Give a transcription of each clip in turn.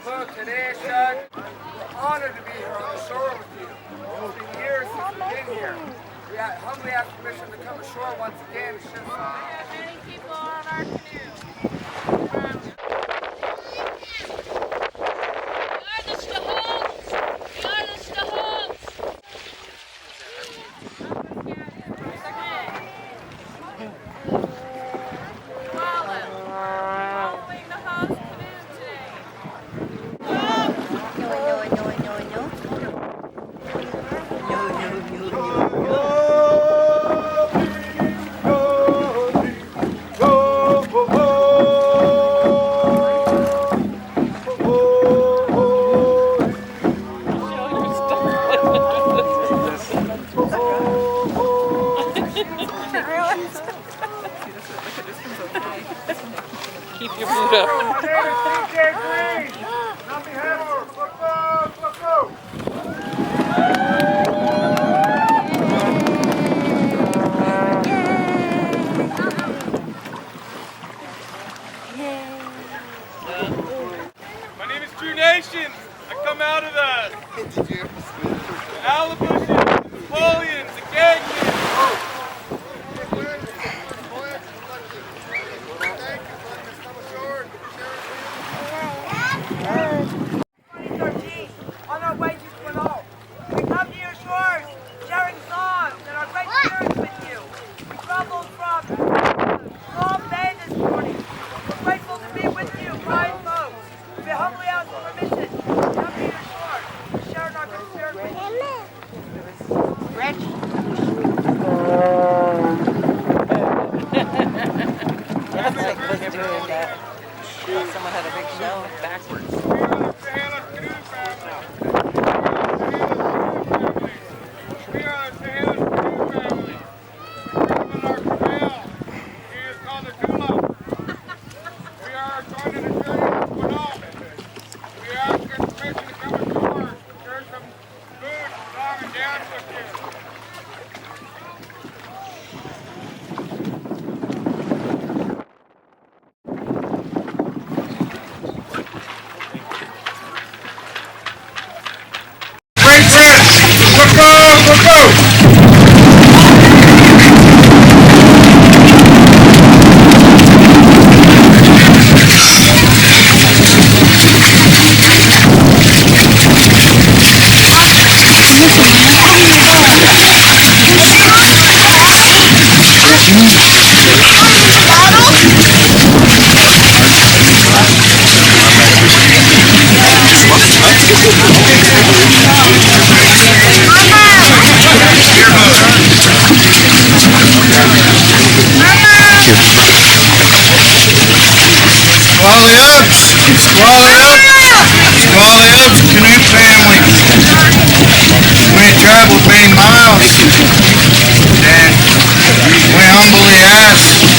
We're honored to be here on the shore with you. It's been years since we've been here. We humbly ask permission to come ashore once again to share some. We have many people on our canoe. Keep your boot up. My name is True Nations. I come out of the Alabushes, the Napoleons, the Gagman. On our way to Quinalt, we come to your shores, sharing songs and our great experience with you. We traveled from Neah Bay this morning. We're grateful to be with you, fine folks. We humbly ask for permission to come to your shores, sharing our good experience with you. Rich. That's like was doing that. Someone had a big show backwards. Squamish canoe family. We traveled many miles, and we humbly ask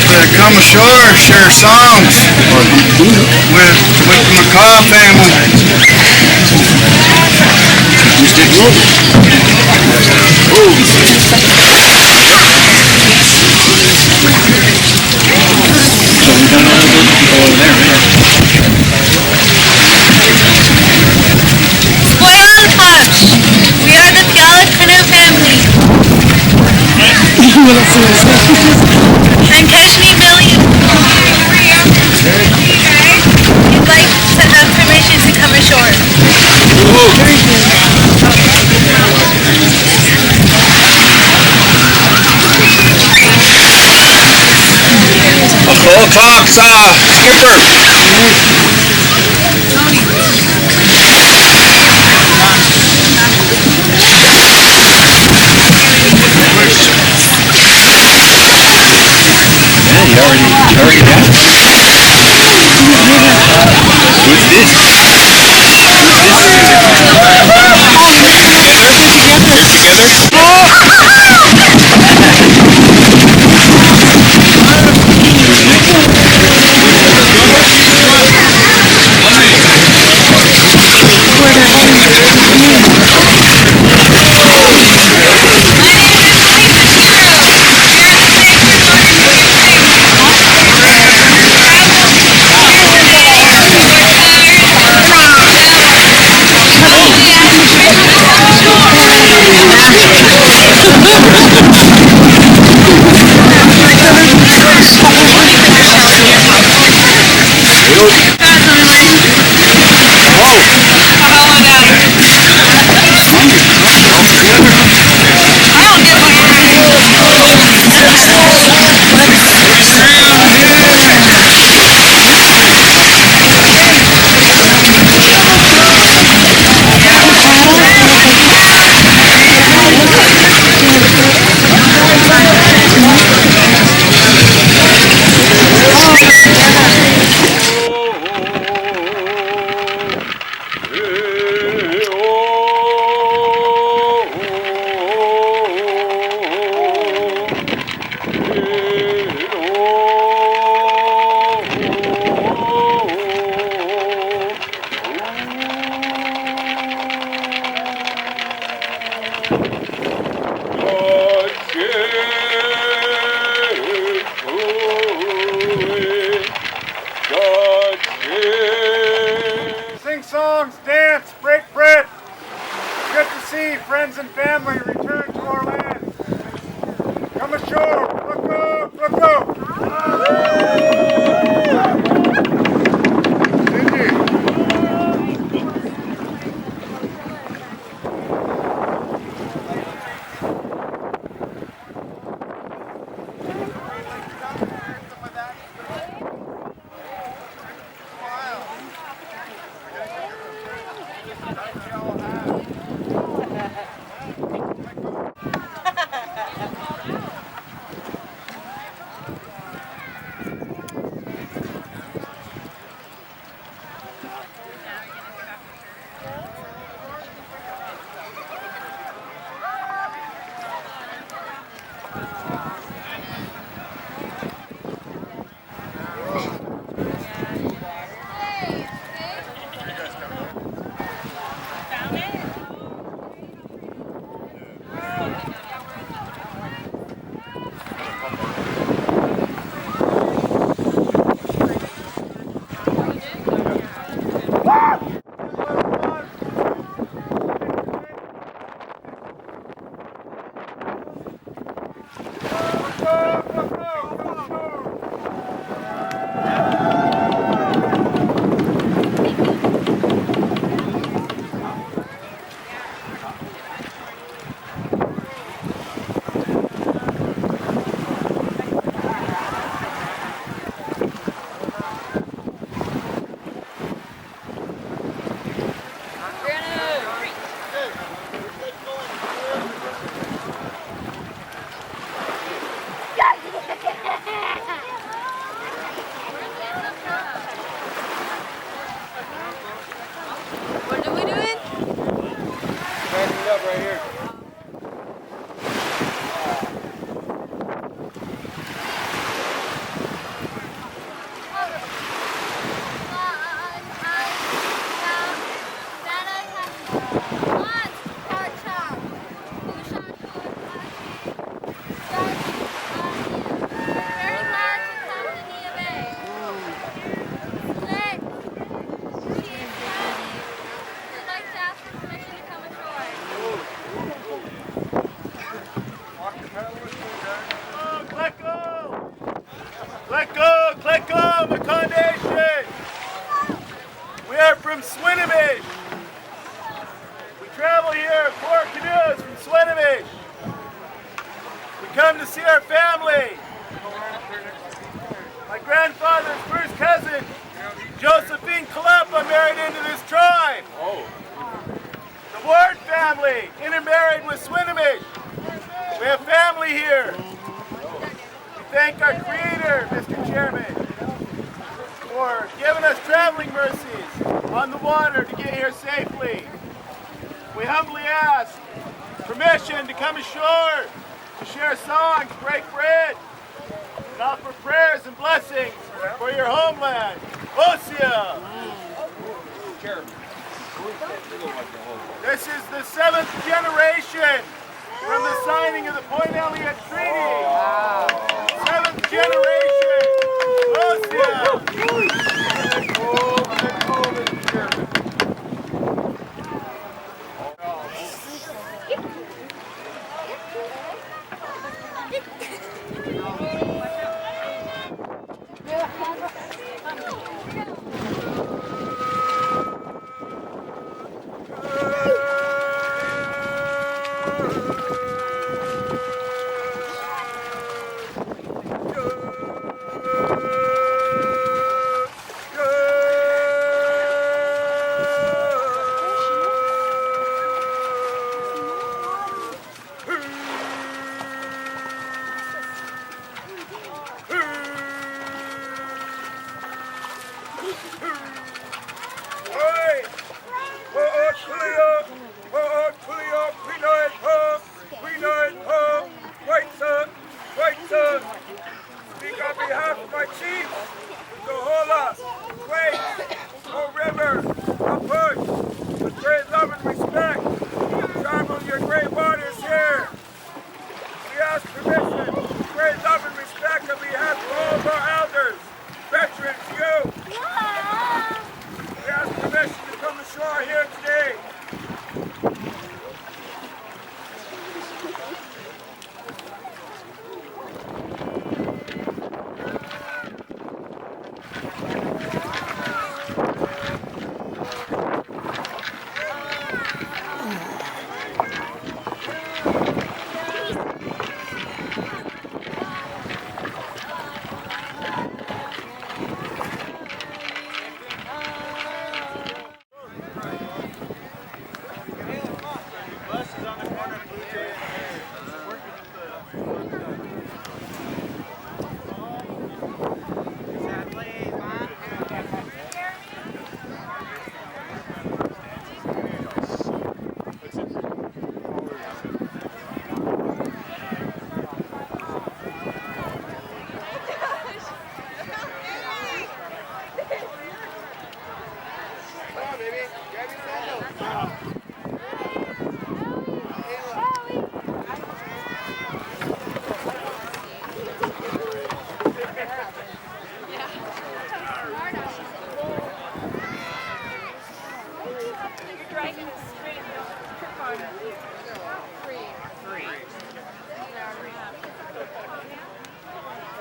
to come ashore, share songs with the Makah family. We are the Puyallup canoe family. And Kashmir Billy. You'd like to have permission to come ashore. A full talk, skipper. You already got it. Who's this? and family return to our land. Come ashore. Look up, look up. What are we doing? Standing it up right here. Very glad to come to Neah Bay. Split. She's ready. We'd like to ask for permission to come ashore. Let go, Makah Nation. We are from Swinomish. We travel here in 4 canoes from Swinomish. We come to see our family. My grandfather's first cousin, Josephine Kalapa, married into this tribe. The Ward family intermarried with Swinomish. We have family here. We thank our creator, Mr. Chairman, for giving us traveling mercies on the water to get here safely. We humbly ask permission to come ashore, to share songs, break bread, and offer prayers and blessings for your homeland. Osia! This is the 7th generation from the signing of the Point Elliott Treaty. 7th generation. Osia! Speak on behalf of my chiefs, Ahousaht, Queets, River, Push, with great love and respect, travel your great waters here. We ask permission, great love and respect on behalf of all of our elders, veterans, youth. We ask permission to come ashore here today.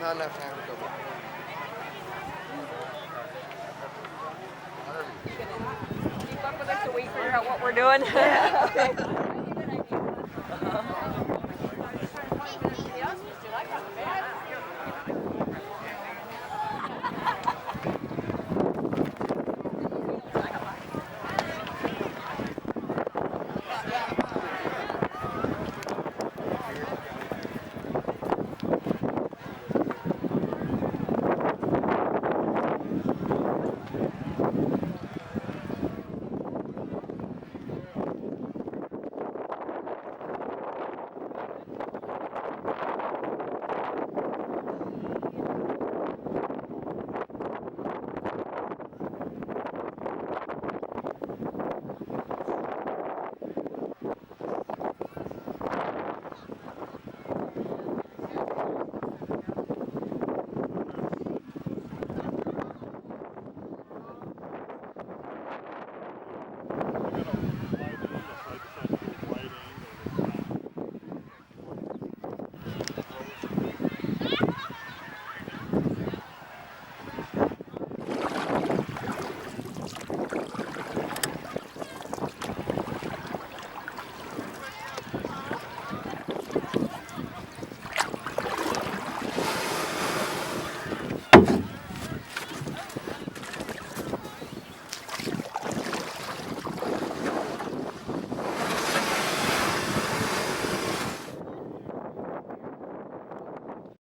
Not enough time to go back. Keep up with us so we figure out what we're doing.